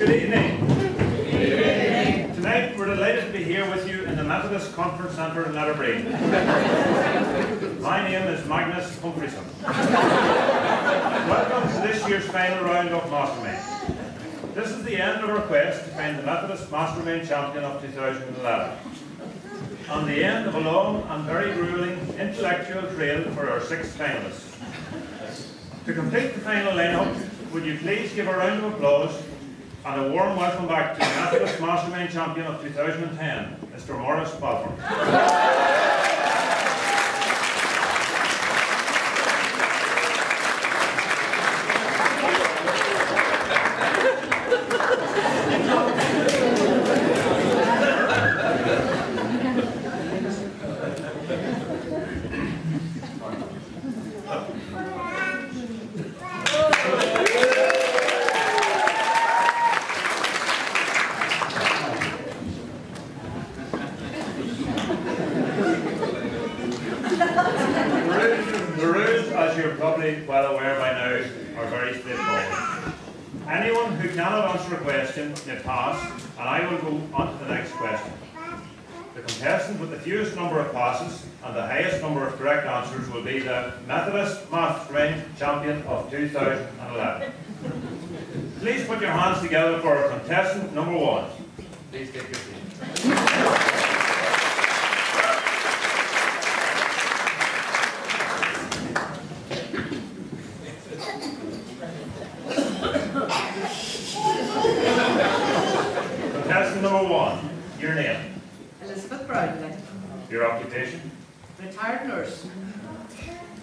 Good evening. Tonight we're delighted to be here with you in the Methodist Conference Centre in Letterbreen. My name is Magnus Humphreysson. Welcome to this year's final round of Mastermind. This is the end of our quest to find the Methodist Mastermind Champion of 2011. And the end of a long and very gruelling intellectual trail for our 6 finalists. To complete the final lineup, would you please give a round of applause and a warm welcome back to the Methodist Mastermind Champion of 2010, Mr. Morris Balfour. The rules, as you're probably well aware by now, are very straightforward. Anyone who cannot answer a question may pass, and I will go on to the next question. The contestant with the fewest number of passes and the highest number of correct answers will be the Methodist Mastermind Champion of 2011. Please put your hands together for contestant number 1. Please take your seat. Contestant number 1, your name? Elizabeth Brownhill. Your occupation? Retired nurse.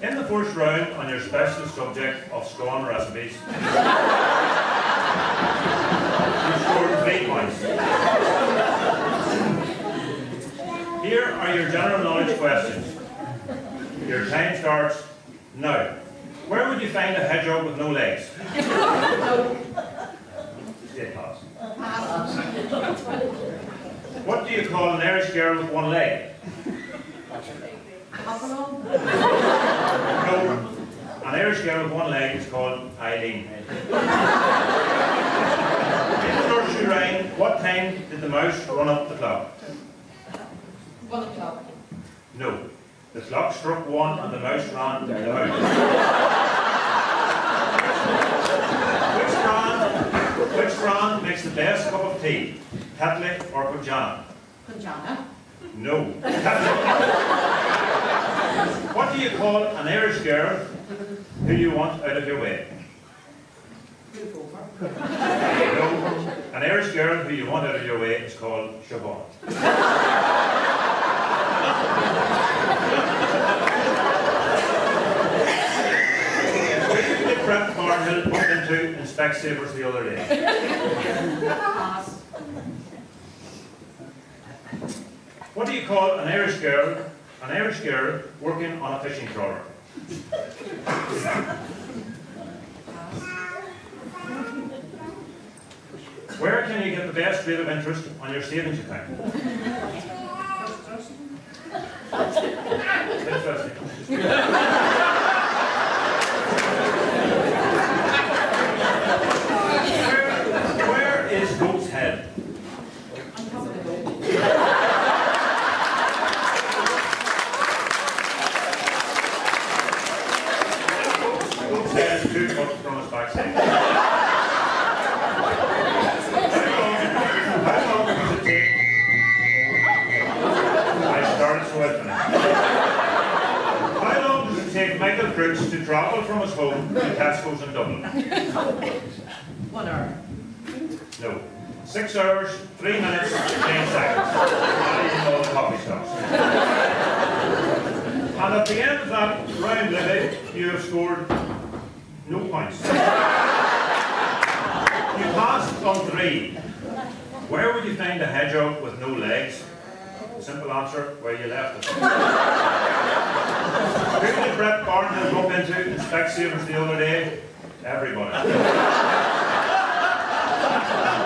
In the first round on your specialist subject of scone recipes, you scored 3 points. Here are your general knowledge questions. Your time starts now. Where would you find a hedgehog with no legs? State pass. What do you call an Irish girl with 1 leg? Buffalo. No. An Irish girl with 1 leg is called Eileen. In the nursery rhyme, what time did the mouse run up the clock? 1 o'clock. No. The clock struck 1 and the mouse ran down the mouse. Which brand makes the best cup of tea? Tetley or Punjana? Punjana. No. What do you call an Irish girl who you want out of your way? Move over. No. An Irish girl who you want out of your way is called Siobhan. Rev Brett Barnhill bumped into in Specsavers the other day. Pass. What do you call an Irish girl working on a fishing trawler? Where can you get the best rate of interest on your savings account? Interesting. Where is Goat's Head? On top of the boat. Goat's Head is 2 foot from his backside. How long does it take? I started so I'd finish. How long does it take Michael Crooks to travel from his home to Tesco's in Dublin? 1 hour. No. 6 hours, 3 minutes, 10 seconds. Not even all the coffee stops. And at the end of that round, Libby, you have scored no points. You passed on 3. Where would you find a hedgehog with no legs? Simple answer, where you left it. Who did Brett Barnhill bump into in Specsavers the other day? Everybody.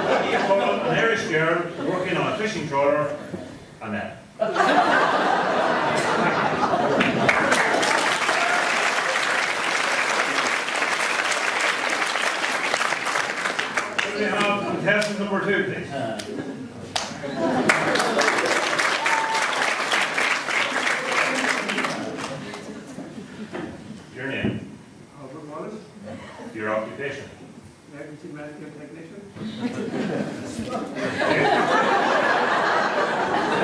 What do you call an Irish girl working on a fishing trawler? Annette. We have contestant number 2, please. Your name? Albert Wallace, Your occupation? emergency medical technician.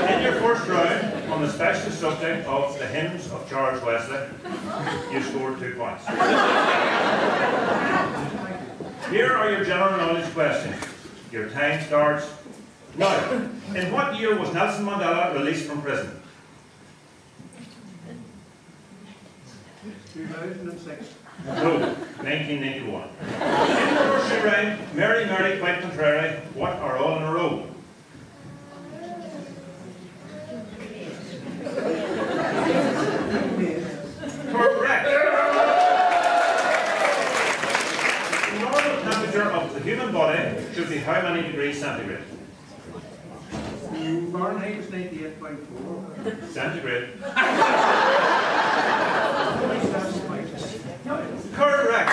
In your first round, on the specialist subject of the hymns of Charles Wesley, you scored 2 points. Here are your general knowledge questions. Your time starts now. In what year was Nelson Mandela released from prison? 2006. No, 1991. In the nursery rhyme, Mary, Mary, quite contrary, what are all in a row? Correct. The normal temperature of the human body should be how many degrees centigrade? Barnhills is 98.4. Centigrade. 47.6. Correct.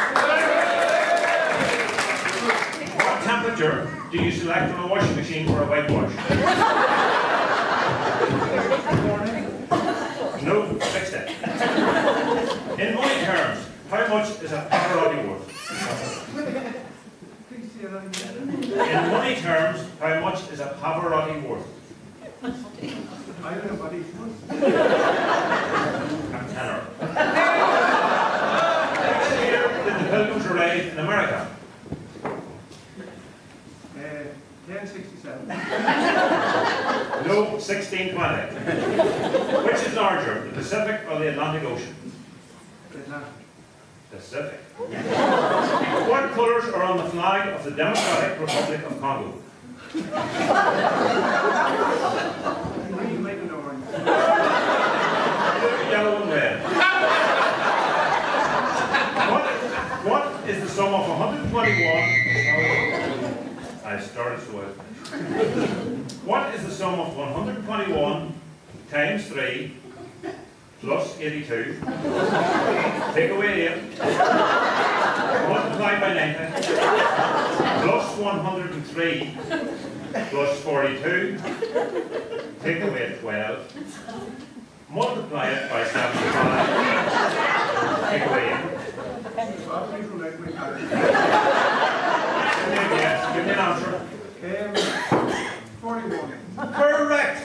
What temperature do you select on a washing machine for a whitewash? No, 60. In money terms, how much is a Pavarotti worth? Please say that again. In money terms, how much is a Pavarotti worth? I don't know what he's worth. A tenner. Which year did the Pilgrims arrive in America? 1067. No, 1620. Which is larger, the Pacific or the Atlantic Ocean? Pacific. What colours are on the flag of the Democratic Republic of Congo? Green, white and orange. Yellow and red. What is the sum of 121? I started so well. What is the sum of 121 times 3 plus 82? Take away 8. Multiply by 90. Plus 103 plus 42. Take away 12. Multiply it by 75. Take away 8. Please roulette my card. Give me an answer. 41. Correct!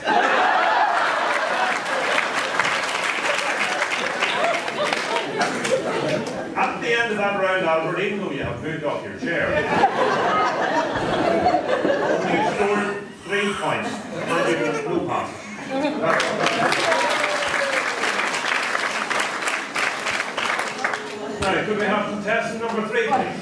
At the end of that round, Albert, even though you have moved off your chair, you scored 3 points and you got no passes. Now, could we have contestant number 3, please?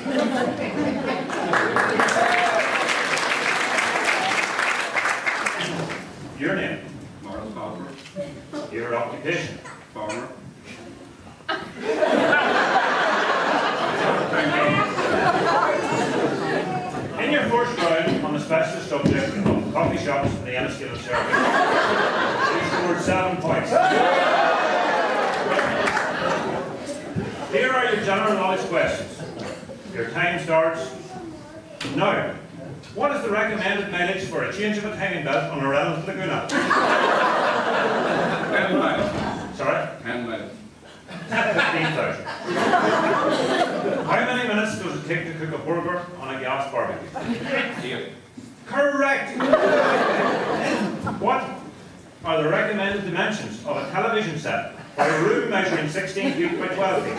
Your name? Morris Farmer. Your occupation? Farmer. In your first round on the specialist subject of coffee shops and the Enniskillen service, you scored 7 points. Here are your general knowledge questions. Your time starts now. What is the recommended mileage for a change of a timing belt on a Reynolds Laguna? 10 miles. Sorry? 10 miles. 15,000. How many minutes does it take to cook a burger on a gas barbecue? 8. Correct! What are the recommended dimensions of a television set for a room measuring 16 feet by 12 feet?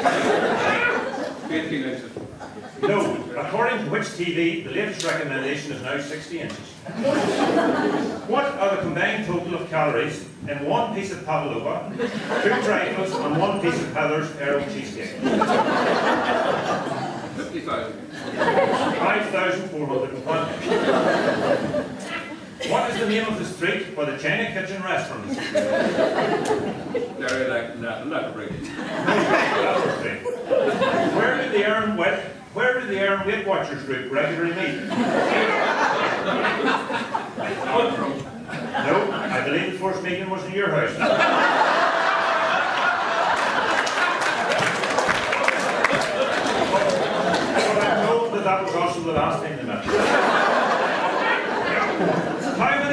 18 inches. No. According to which TV, the latest recommendation is now 60 inches. What are the combined total of calories in one piece of pavlova, 2 trifles, and 1 piece of Heather's Aero cheesecake? 50,000. 5,420. What is the name of the street where the China Kitchen restaurant is? Very like Letterbreen. Street. Where do the Air and Weight Watchers group regularly meet? No, I believe the first meeting was in your house. But I'm told that was also the last time they met.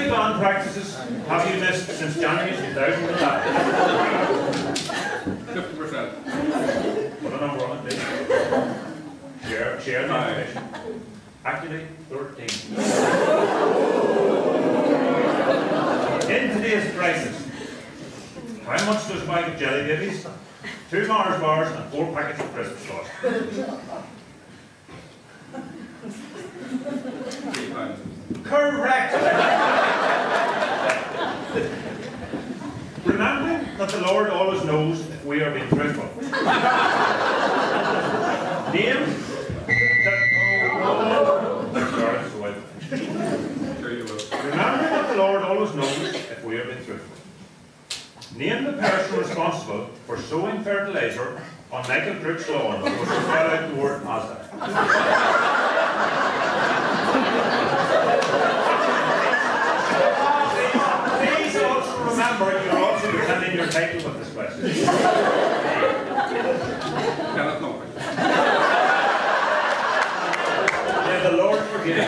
many band practices have you missed since January 2005? 50%. Put a number on it, please. Share the information. Actually, 13. In today's crisis, how much does a bag of jelly babies, 2 Mars bars and 4 packets of crisps cost? £3. Correct! Remembering that the Lord always knows if we are being truthful. Name that... Sorry, so Sure you will. remembering that the Lord always knows if we are being truthful. Name the person responsible for sowing fertilizer on Michael Crook's lawn before she fell out the word Mazda. Please also remember you're also pretending your title with this question. Cannot know. May the Lord forgive you.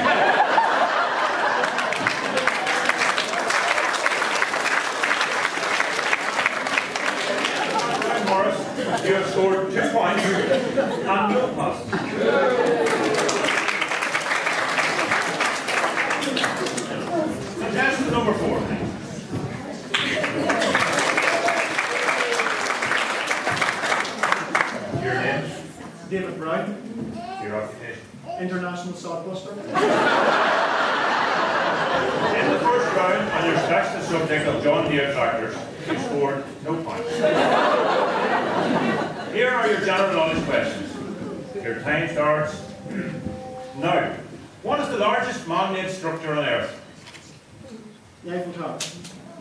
Morris, you have scored 2 points and no pass. Contestant number 4, please. Your name? David Brown, Your occupation. international sodbuster. In the first round, on your specialist subject of John Deere tractors, you scored no points. Here are your general knowledge questions. Your time starts now. What is the largest man-made structure on Earth? The Eiffel Tower.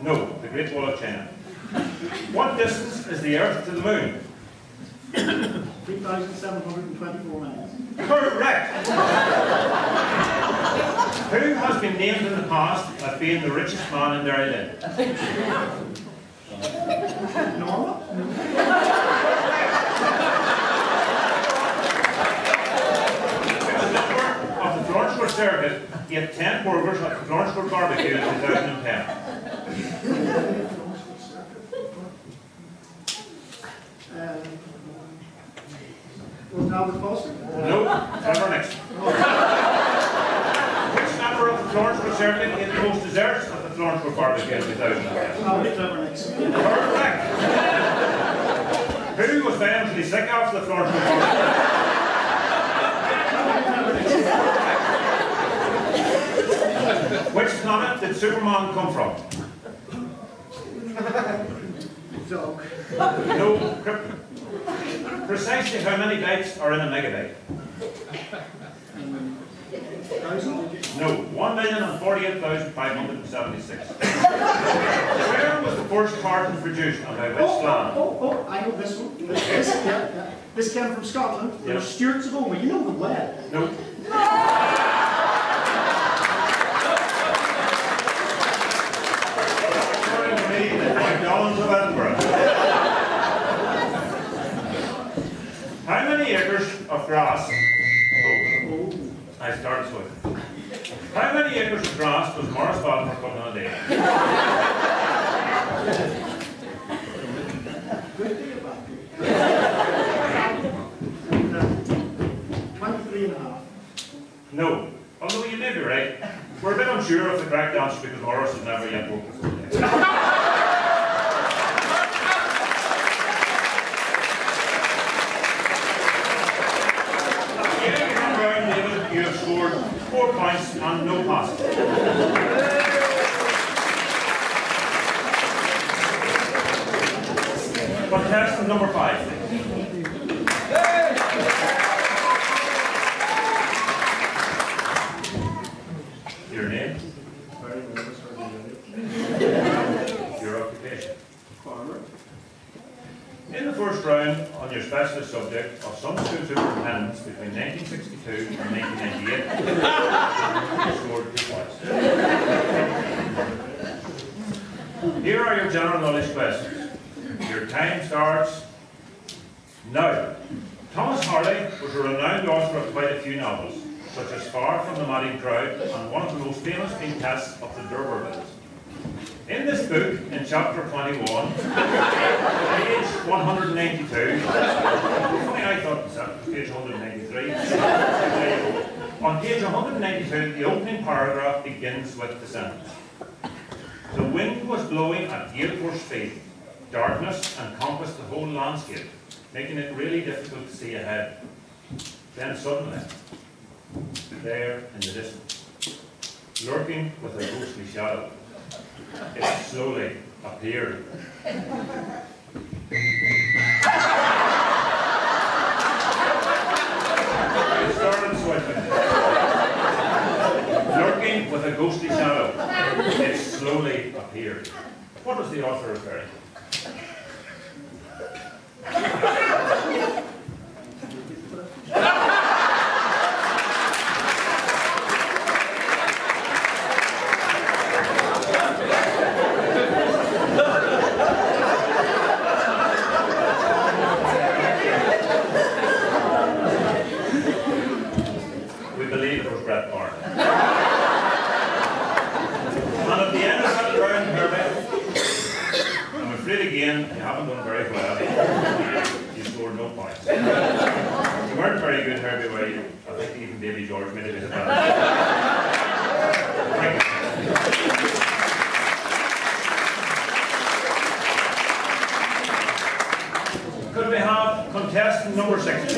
No, the Great Wall of China. What distance is the Earth to the Moon? 3,724 miles. Correct! Who has been named in the past as being the richest man in Derry? Norma? Of the Florence Court Circuit, he had 10 burgers at the Florence Court Barbecue in 2010. Was Albert Foster? No, Trevor Nixon. Which member of the Florence Court Circuit ate the most desserts at the Florence Court Barbecue in 2010? Trevor Nixon. Correct! Who was violently sick after the Florence Court Barbecue? Which planet did Superman come from? Dog. No, Krypton. Precisely how many bytes are in a megabyte? 1,000. No, 1,048,576. Where was the first carton produced and by which land? I know this one. This came from Scotland. They were Stuarts of Oma. You know them well. No. According to me, the McDonald's of Edinburgh. How many acres of grass? I started with. How many acres of grass does Morris Balfour cut on a day? Good day about it. 23 and a half. No. Although you may be right. We're a bit unsure of the correct answer because Morris has never yet broke the 4 days. You have scored 4 points and no passes. Contestant number 5, please. Your name? Very nervous for the Your occupation? farmer. In the first round, on your specialist subject of some school superintendents between 1962 and 1998, you scored 2 points. Here are your general knowledge questions. Your time starts now. Thomas Hardy was a renowned author of quite a few novels, such as Far from the Madding Crowd and one of the most famous tests of the D'Urbervilles. In this book, in chapter 21, page 192, funny, I thought it was page 193. On page 192, the opening paragraph begins with the sentence. The wind was blowing at gale force speed. Darkness encompassed the whole landscape, making it really difficult to see ahead. Then suddenly, there in the distance, lurking with a ghostly shadow, it slowly appeared. It started swiping. Lurking with a ghostly shadow, it slowly appeared. What was the author referring to? We believe it was Brett Barnhill. And at the end of that round, Herbie, I'm afraid again, you haven't done very well. You scored no points. You weren't very good, Herbie, were you? I think even Baby George made a bit of that. Could we have contestant number 6?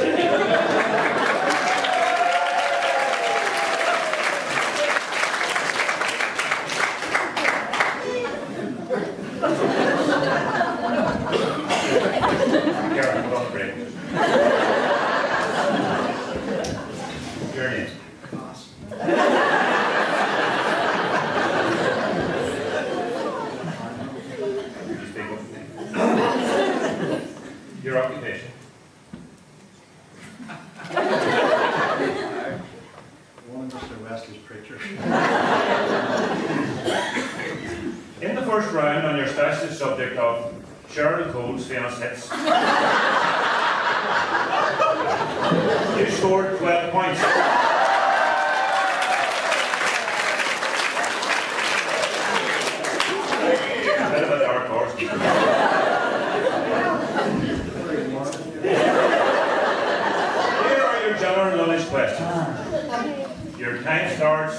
Your name? You speak up. Your occupation? One of Mr. Wesley's preachers. In the first round on your specialist subject of Cheryl Cole's famous hits, you scored 12 points. A bit of a dark horse. Here are your general knowledge questions. Your time starts.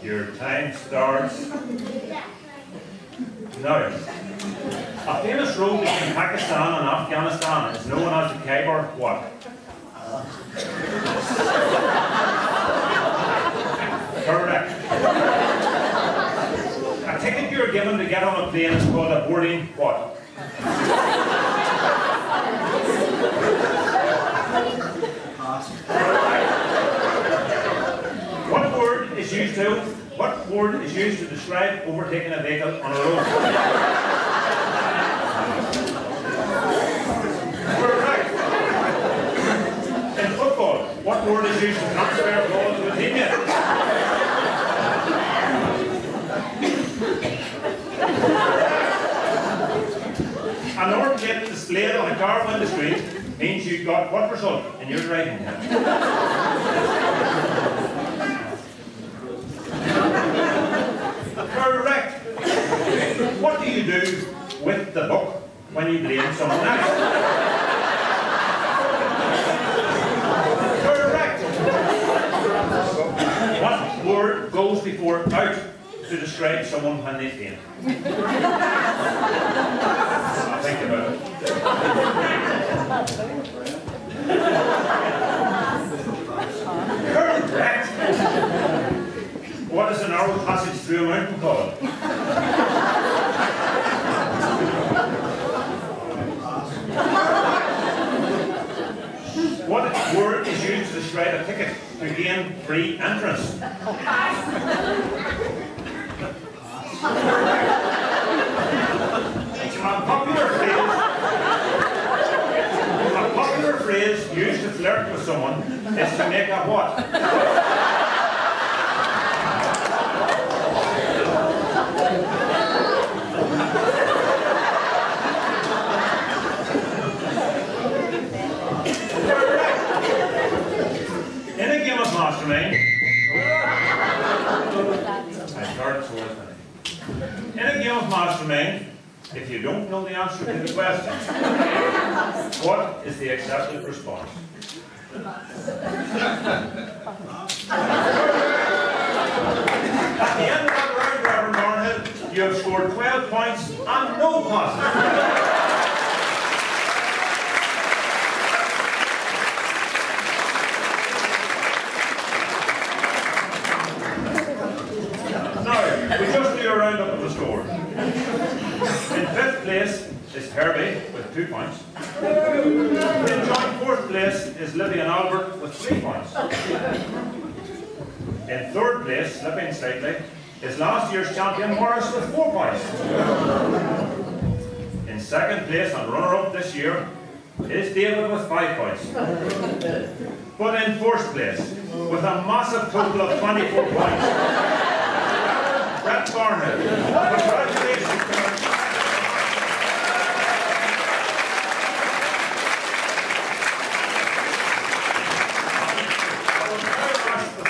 Your time starts now. A famous road between Pakistan and Afghanistan is known as the Khyber what? Correct. A ticket you're given to get on a plane is called a boarding what? What word is used to describe overtaking a vehicle on a road? Correct. In football, what word is used to transfer a ball to a teammate? An orange plate displayed on a car window screen means you got what result in your driving test? Correct. What do you do with the book when you blame someone else? Correct. What word goes before out to describe someone when they faint? Think about it. Correct. What is a narrow passage through a mountain called? What word is used to describe a ticket to gain free entrance? A popular phrase used to flirt with someone is to make a what? Mastermind. I started so in a game of Mastermind, if you don't know the answer to the question, what is the accepted response? At the end of that round, Rev Barnhill, you have scored 12 points and no passes. Now, we just do a round-up of the score. In 5th place is Herbie with 2 points. In joint 4th place is Libby and Albert with 3 points. In 3rd place, slipping slightly, is last year's champion Morris with 4 points. In 2nd place and runner-up this year is David with 5 points. But in 4th place, with a massive total of 24 points, Brett Barnhill. Congratulations.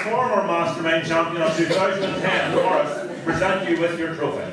Former Mastermind champion of 2010, Morris, present you with your trophy.